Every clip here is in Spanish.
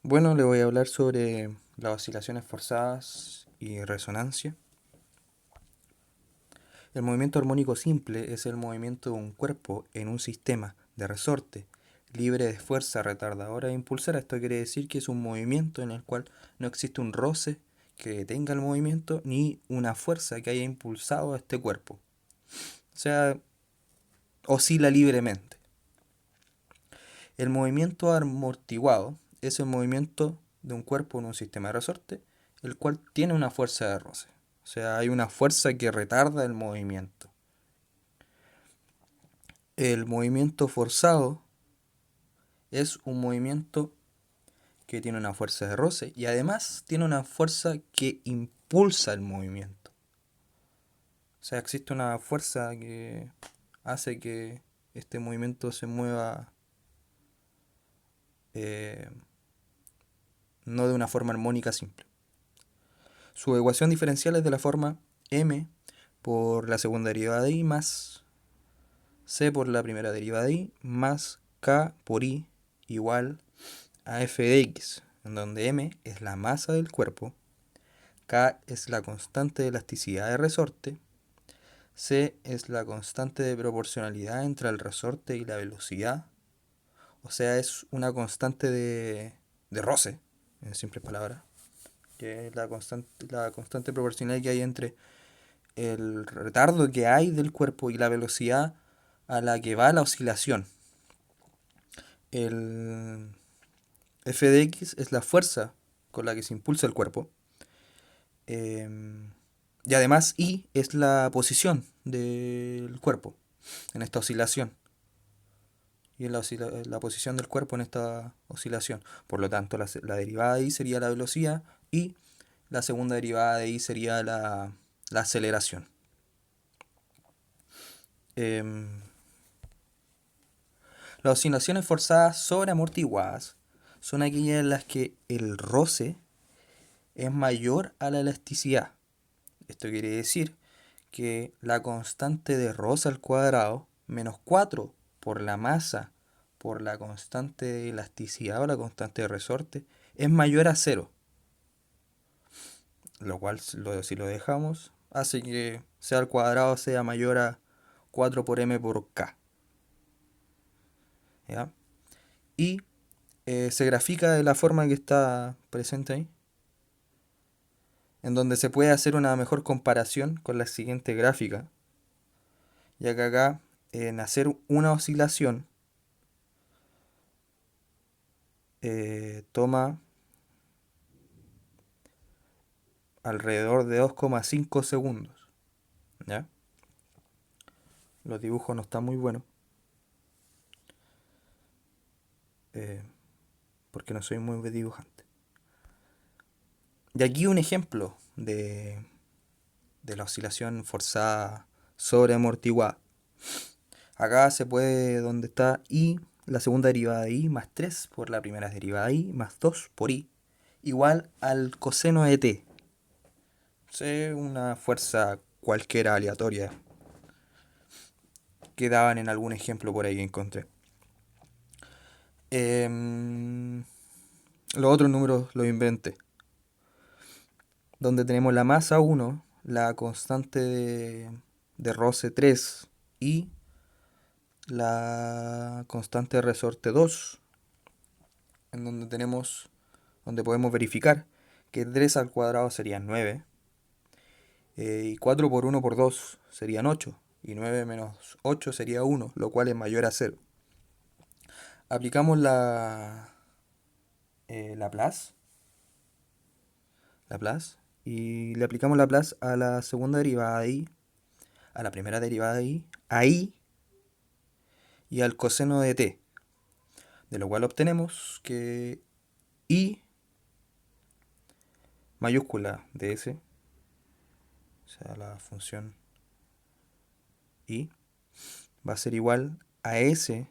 Bueno, le voy a hablar sobre las oscilaciones forzadas y resonancia. El movimiento armónico simple es el movimiento de un cuerpo en un sistema de resorte libre de fuerza retardadora e impulsora. Esto quiere decir que es un movimiento en el cual no existe un roce que detenga el movimiento ni una fuerza que haya impulsado a este cuerpo. O sea, oscila libremente. El movimiento amortiguado es el movimiento de un cuerpo en un sistema de resorte, el cual tiene una fuerza de roce. O sea, hay una fuerza que retarda el movimiento. El movimiento forzado es un movimiento que tiene una fuerza de roce y además tiene una fuerza que impulsa el movimiento. O sea, existe una fuerza que hace que este movimiento se mueva eh, no de una forma armónica simple. Su ecuación diferencial es de la forma m por la segunda derivada de i más c por la primera derivada de i más k por i igual a f de x, en donde m es la masa del cuerpo, k es la constante de elasticidad de resorte, c es la constante de proporcionalidad entre el resorte y la velocidad, o sea, es una constante de roce, en simples palabras, que es la constante proporcional que hay entre el retardo que hay del cuerpo y la velocidad a la que va la oscilación. El f de x es la fuerza con la que se impulsa el cuerpo. Eh, y además I es la posición del cuerpo en esta oscilación. Y es la posición del cuerpo en esta oscilación. Por lo tanto, la derivada de I sería la velocidad y la segunda derivada de I sería la aceleración. Eh, Las oscilaciones forzadas sobreamortiguadas son aquellas en las que el roce es mayor a la elasticidad. Esto quiere decir que la constante de roce al cuadrado menos 4 por la masa por la constante de elasticidad o la constante de resorte es mayor a cero. Lo cual, si lo dejamos, hace que c al cuadrado sea mayor a 4 por m por k. ¿Ya? Y se grafica de la forma que está presente ahí, en donde se puede hacer una mejor comparación con la siguiente gráfica, ya que acá en hacer una oscilación toma alrededor de 2,5 segundos. ¿Ya? Los dibujos no están muy buenos, eh, porque no soy muy dibujante. Y aquí un ejemplo de la oscilación forzada sobreamortiguada. Acá se puede, donde está i, la segunda derivada de i más 3 por la primera derivada de i más 2 por i, igual al coseno de t. Es una fuerza cualquiera aleatoria que daban en algún ejemplo por ahí que encontré. Los otros números los inventé. Donde tenemos la masa 1, la constante de roce 3 y la constante de resorte 2, en donde podemos verificar que 3 al cuadrado serían 9, y 4 por 1 por 2 serían 8, y 9 menos 8 sería 1, lo cual es mayor a 0. Aplicamos Laplace, Laplace, y le aplicamos Laplace a la segunda derivada de i, a la primera derivada de i, a i y al coseno de t, de lo cual obtenemos que i mayúscula de s, o sea, la función i, va a ser igual a s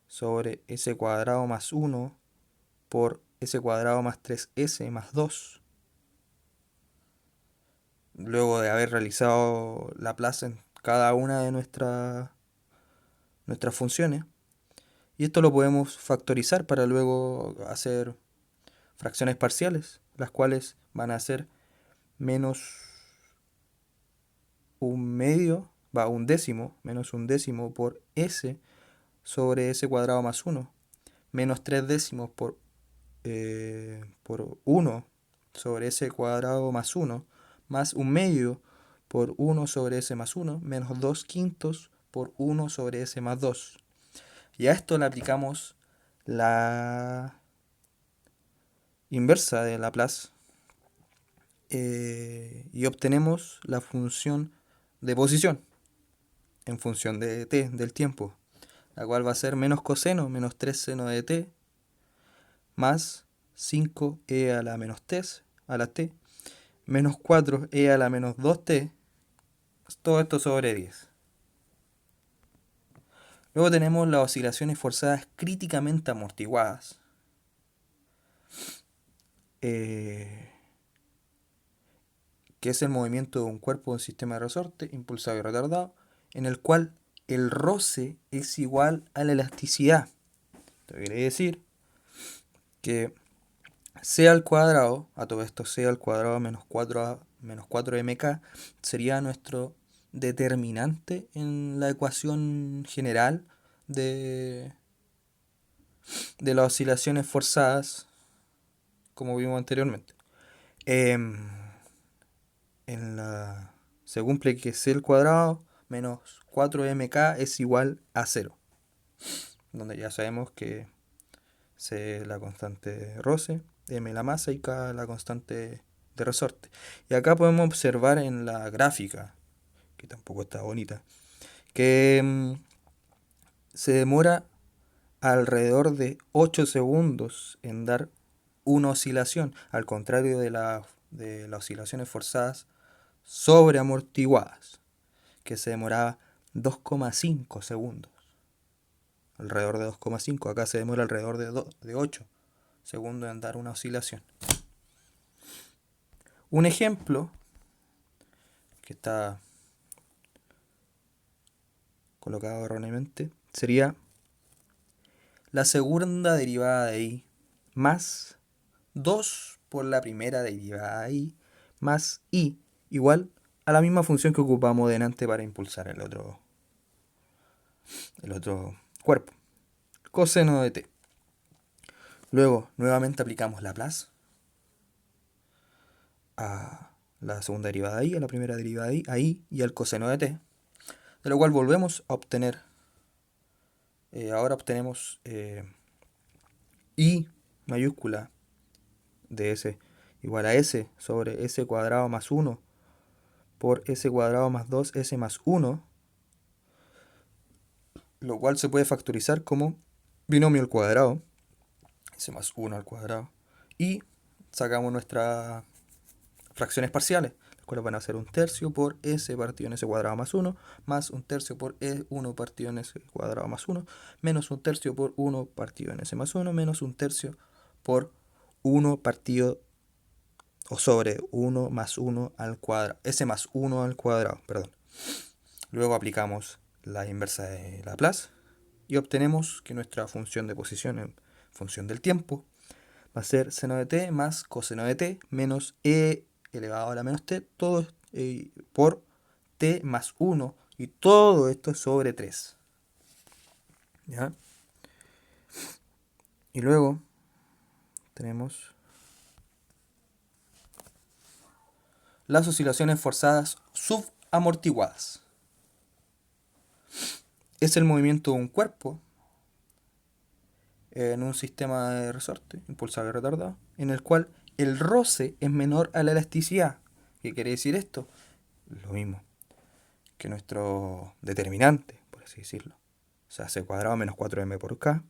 sobre s cuadrado más 1 por s cuadrado más 3s más 2, luego de haber realizado Laplace en cada una de nuestras funciones. Y esto lo podemos factorizar para luego hacer fracciones parciales, las cuales van a ser menos un décimo, menos un décimo por s sobre s cuadrado más 1, menos 3 décimos por 1 sobre s cuadrado más 1, más un medio por 1 sobre s más 1, menos 2 quintos por 1 sobre s más 2. Y a esto le aplicamos la inversa de Laplace y obtenemos la función de posición en función de t, del tiempo, la cual va a ser menos coseno, menos 3 seno de t, más 5e a la menos t, menos 4e a la menos 2t, todo esto sobre 10. Luego tenemos las oscilaciones forzadas críticamente amortiguadas. Que es el movimiento de un cuerpo de un sistema de resorte impulsado y retardado, en el cual el roce es igual a la elasticidad. Esto quiere decir que c al cuadrado, a todo esto c al cuadrado menos 4mk, sería nuestro determinante en la ecuación general de las oscilaciones forzadas, como vimos anteriormente. Se cumple que c al cuadrado menos 4mk es igual a 0, donde ya sabemos que c es la constante de roce, m la masa y k la constante de resorte. Y acá podemos observar en la gráfica, que tampoco está bonita, que se demora alrededor de 8 segundos en dar una oscilación, al contrario de las oscilaciones forzadas sobreamortiguadas, que se demoraba 2,5 segundos. Alrededor de 2,5, acá se demora alrededor de 8 segundos en dar una oscilación. Un ejemplo que está colocado erróneamente sería la segunda derivada de i más 2 por la primera derivada de i más i igual a la misma función que ocupamos delante para impulsar el otro cuerpo, coseno de t. Luego nuevamente aplicamos Laplace a la segunda derivada de i, a la primera derivada de i, a i y al coseno de t, de lo cual volvemos a obtener, ahora obtenemos i mayúscula de s igual a s sobre s cuadrado más 1 por s cuadrado más 2s más 1, lo cual se puede factorizar como binomio al cuadrado, s más 1 al cuadrado, y sacamos nuestras fracciones parciales, las cuales van a ser un tercio por s partido en s cuadrado más 1, más un tercio por 1 partido en s cuadrado más 1, menos un tercio por 1 partido en s más 1, menos un tercio por 1 partido o sobre 1 más 1 al cuadrado, s más 1 al cuadrado, perdón. Luego aplicamos la inversa de Laplace y obtenemos que nuestra función de posición en función del tiempo va a ser seno de t más coseno de t menos e elevado a la menos t, todo por t más 1, y todo esto sobre 3. ¿Ya? Y luego tenemos las oscilaciones forzadas subamortiguadas. Es el movimiento de un cuerpo en un sistema de resorte, impulsado y retardado, en el cual el roce es menor a la elasticidad. ¿Qué quiere decir esto? Lo mismo que nuestro determinante, por así decirlo. O sea, c cuadrado menos 4m por k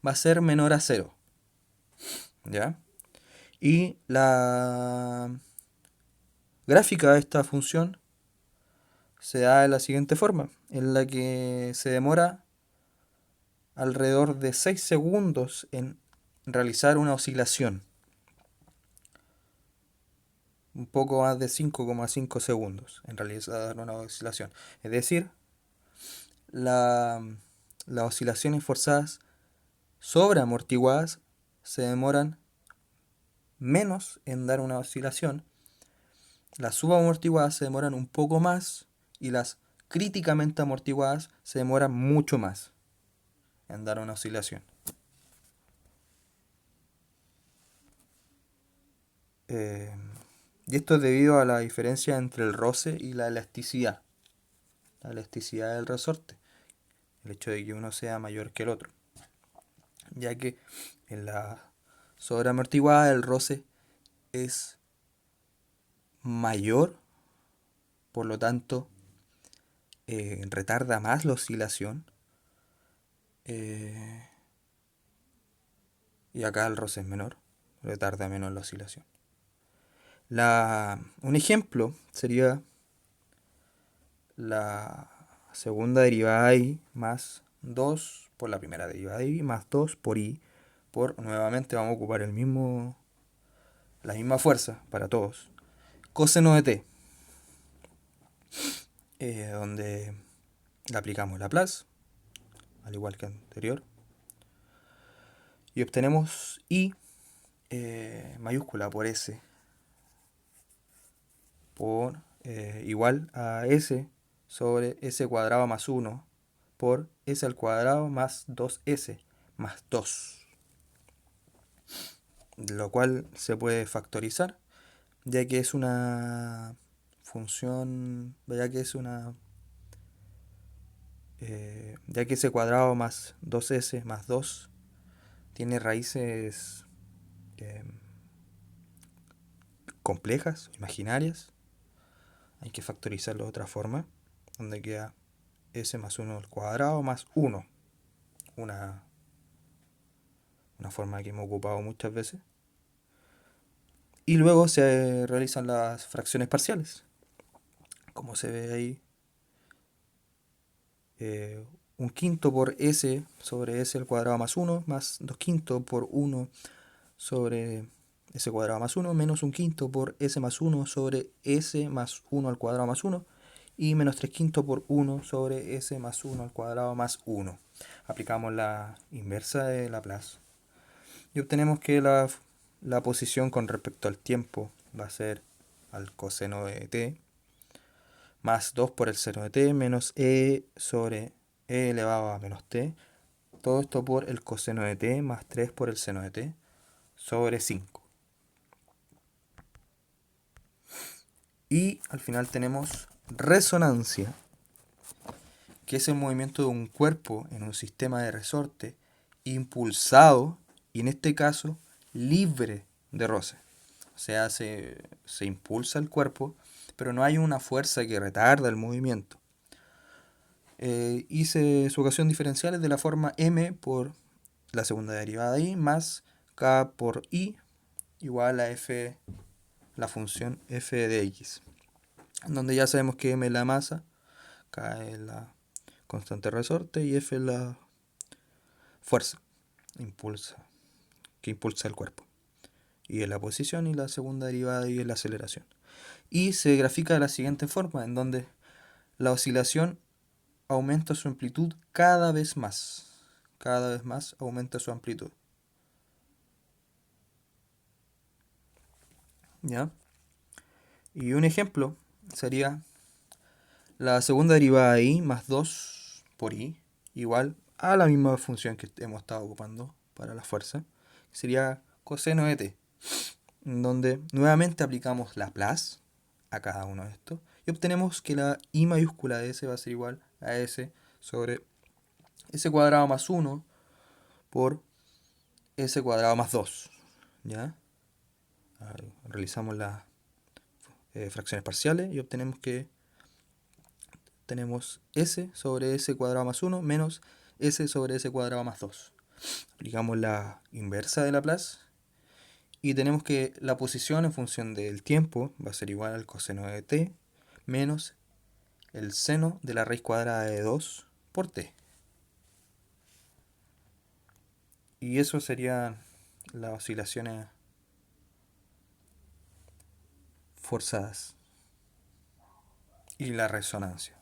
va a ser menor a 0. ¿Ya? Y la gráfica de esta función se da de la siguiente forma, en la que se demora alrededor de 6 segundos en realizar una oscilación. Un poco más de 5,5 segundos en realizar una oscilación. Es decir, las oscilaciones forzadas sobreamortiguadas se demoran menos en dar una oscilación, las subamortiguadas se demoran un poco más y las críticamente amortiguadas se demoran mucho más en dar una oscilación. Y esto es debido a la diferencia entre el roce y la elasticidad del resorte, el hecho de que uno sea mayor que el otro, ya que en la sobreamortiguada el roce es mayor, por lo tanto retarda más la oscilación, eh, y acá el roce es menor, retarda menos la oscilación. Un ejemplo sería la segunda derivada de i más 2 por la primera derivada de i más 2 por i por, nuevamente vamos a ocupar la misma fuerza para todos, coseno de t, donde le aplicamos Laplace, al igual que anterior, y obtenemos i mayúscula por s por igual a s sobre s cuadrado más 1 por s al cuadrado más 2s más 2, lo cual se puede factorizar, ya que es una función, ya que s cuadrado más 2s más 2 tiene raíces eh, complejas, imaginarias. Hay que factorizarlo de otra forma, donde queda s más 1 al cuadrado más 1, una forma que hemos ocupado muchas veces. Y luego se realizan las fracciones parciales, como se ve ahí, 1/5 por s sobre s al cuadrado más 1 más 2/5 por 1 sobre s cuadrado más 1 menos 1/5 por s más 1 sobre s más 1 al cuadrado más 1 y menos 3/5 por 1 sobre s más 1 al cuadrado más 1. Aplicamos la inversa de Laplace y obtenemos que la posición con respecto al tiempo va a ser al coseno de t más 2 por el seno de t menos e sobre e elevado a menos t. Todo esto por el coseno de t más 3 por el seno de t sobre 5. Y al final tenemos resonancia, que es el movimiento de un cuerpo en un sistema de resorte impulsado y en este caso libre de roce. O sea, se impulsa el cuerpo, pero no hay una fuerza que retarda el movimiento. Y su ecuación diferencial es de la forma m por la segunda derivada de i más k por i igual a f, la función f de x, donde ya sabemos que m es la masa, k es la constante resorte y f es la fuerza que impulsa el cuerpo, y es la posición, y la segunda derivada y es la aceleración. Y se grafica de la siguiente forma, en donde la oscilación aumenta su amplitud cada vez más aumenta su amplitud. ¿Ya? Y un ejemplo sería la segunda derivada de i más 2 por i igual a la misma función que hemos estado ocupando para la fuerza, que sería coseno de t, donde nuevamente aplicamos Laplace a cada uno de estos y obtenemos que la i mayúscula de s va a ser igual a s sobre s cuadrado más 1 por s cuadrado más 2. ¿Ya? Realizamos las fracciones parciales y obtenemos que tenemos s sobre s cuadrado más 1 menos s sobre s cuadrado más 2. Aplicamos la inversa de Laplace y tenemos que la posición en función del tiempo va a ser igual al coseno de t menos el seno de la raíz cuadrada de 2 por t. Y eso serían las oscilaciones forzadas y la resonancia.